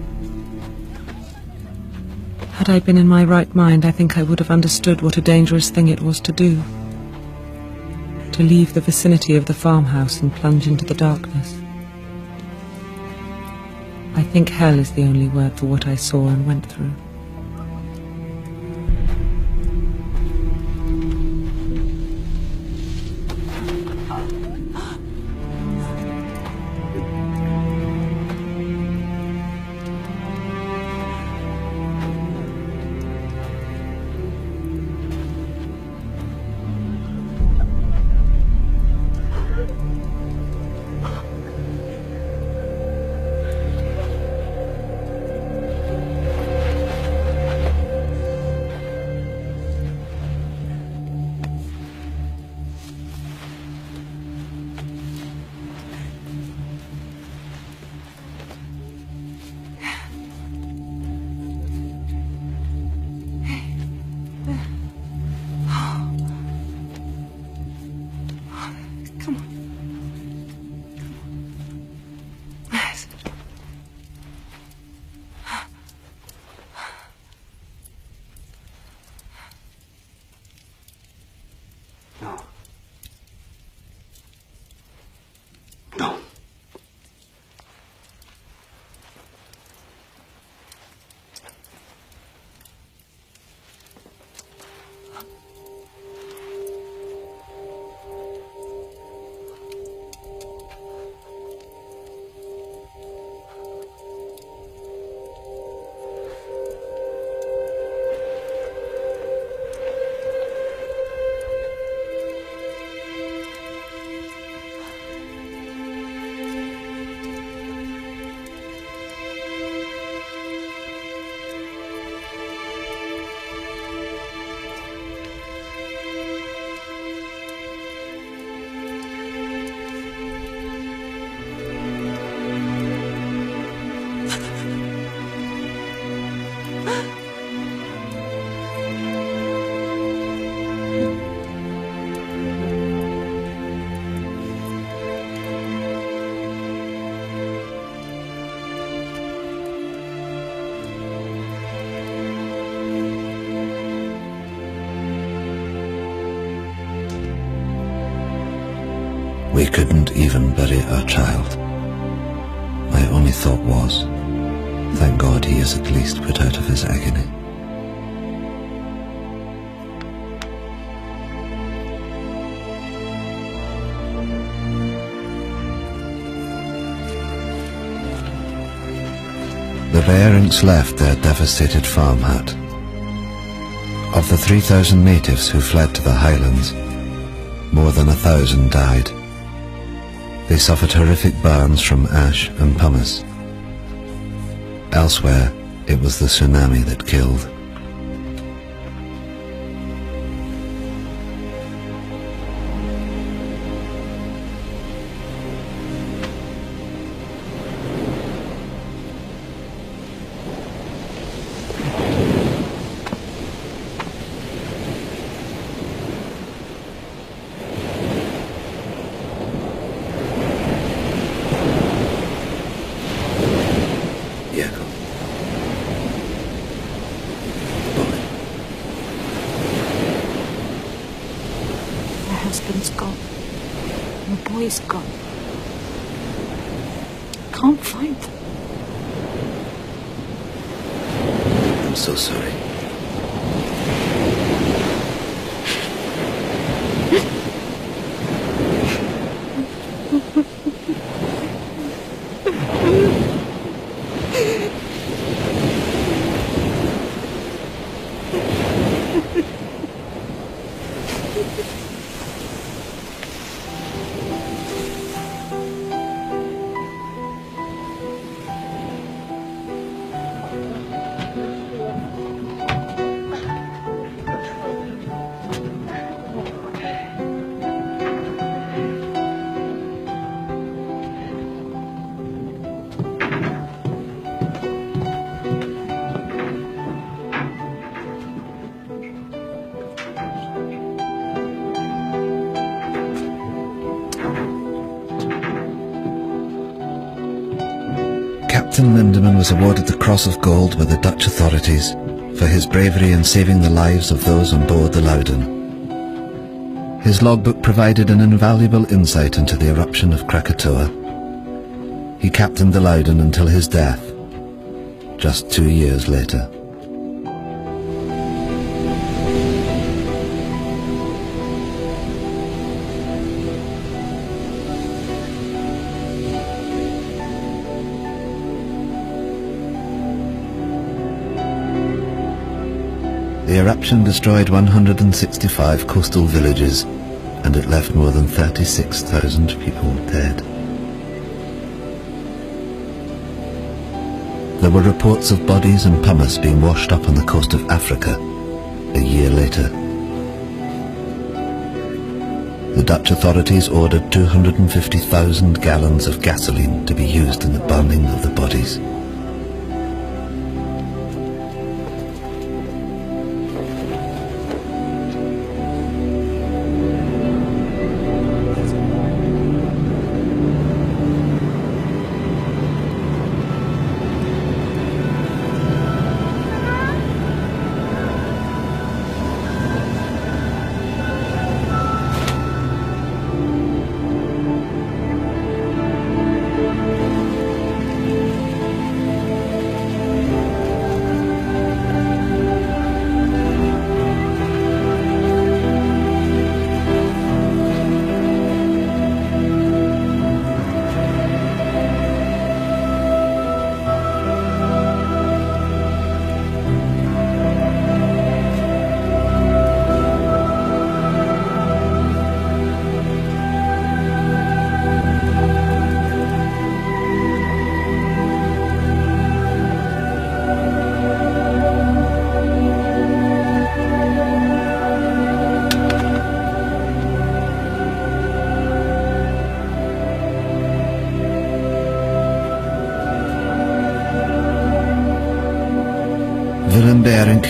Had I been in my right mind, I think I would have understood what a dangerous thing it was to do. To leave the vicinity of the farmhouse and plunge into the darkness. I think hell is the only word for what I saw and went through. We couldn't even bury our child. My only thought was, thank God he is at least put out of his agony. The Bearings left their devastated farm hut. Of the 3,000 natives who fled to the highlands, more than 1,000 died. They suffered horrific burns from ash and pumice. Elsewhere, it was the tsunami that killed. husband's gone. My boy's gone. Can't find them. I'm so sorry. Captain Lindeman was awarded the Cross of Gold by the Dutch authorities for his bravery in saving the lives of those on board the Loudon. His logbook provided an invaluable insight into the eruption of Krakatoa. He captained the Loudon until his death, just 2 years later. The eruption destroyed 165 coastal villages, and it left more than 36,000 people dead. There were reports of bodies and pumice being washed up on the coast of Africa a year later. The Dutch authorities ordered 250,000 gallons of gasoline to be used in the burning of the bodies.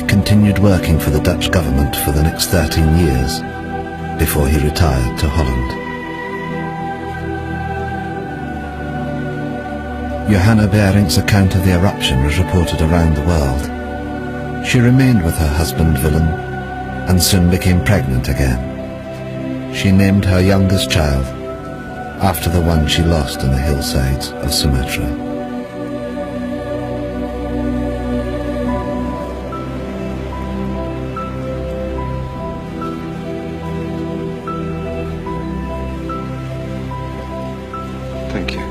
Continued working for the Dutch government for the next 13 years before he retired to Holland. Johanna Bering's account of the eruption was reported around the world. She remained with her husband Willem and soon became pregnant again. She named her youngest child after the one she lost on the hillsides of Sumatra. Thank you.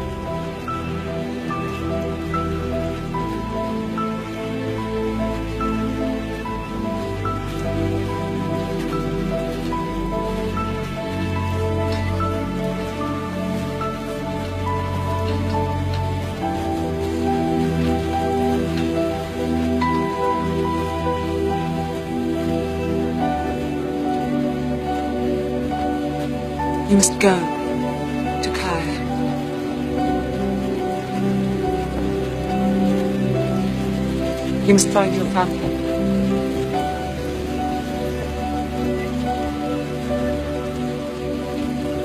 You must go to Kaya. You must find your family.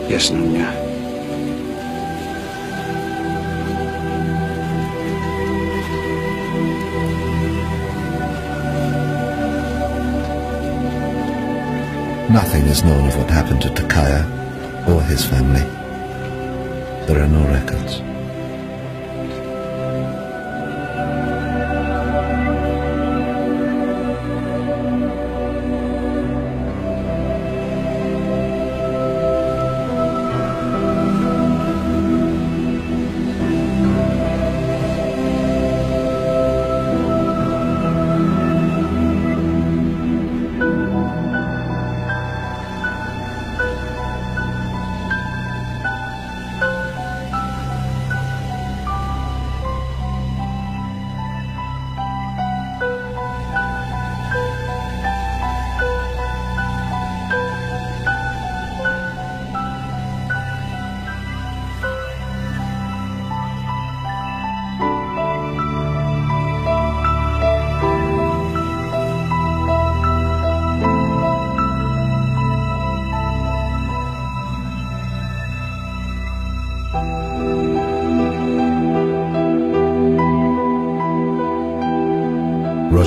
Yes, Nunya. Nothing is known of what happened to Takaya or his family. There are no records.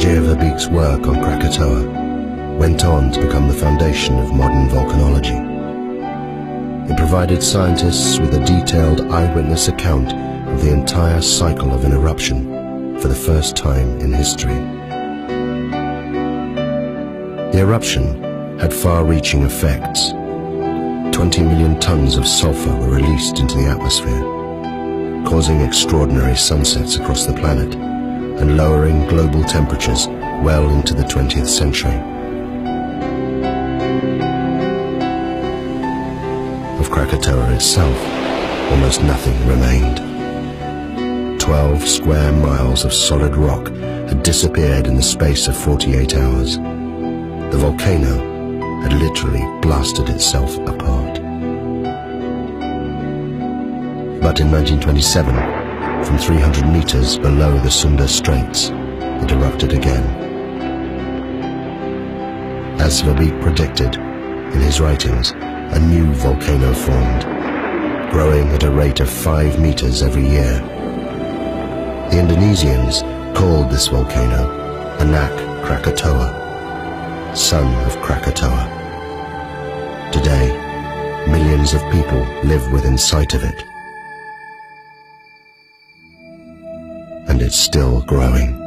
Verbeek's work on Krakatoa went on to become the foundation of modern volcanology. It provided scientists with a detailed eyewitness account of the entire cycle of an eruption for the first time in history. The eruption had far-reaching effects. 20 million tons of sulfur were released into the atmosphere, causing extraordinary sunsets across the planet and lowering global temperatures well into the 20th century. Of Krakatoa itself, almost nothing remained. 12 square miles of solid rock had disappeared in the space of 48 hours. The volcano had literally blasted itself apart. But in 1927, from 300 meters below the Sunda Straits, it erupted again. As Verbeek predicted in his writings, a new volcano formed, growing at a rate of 5 meters every year. The Indonesians called this volcano Anak Krakatoa, son of Krakatoa. Today, millions of people live within sight of it. And it's still growing.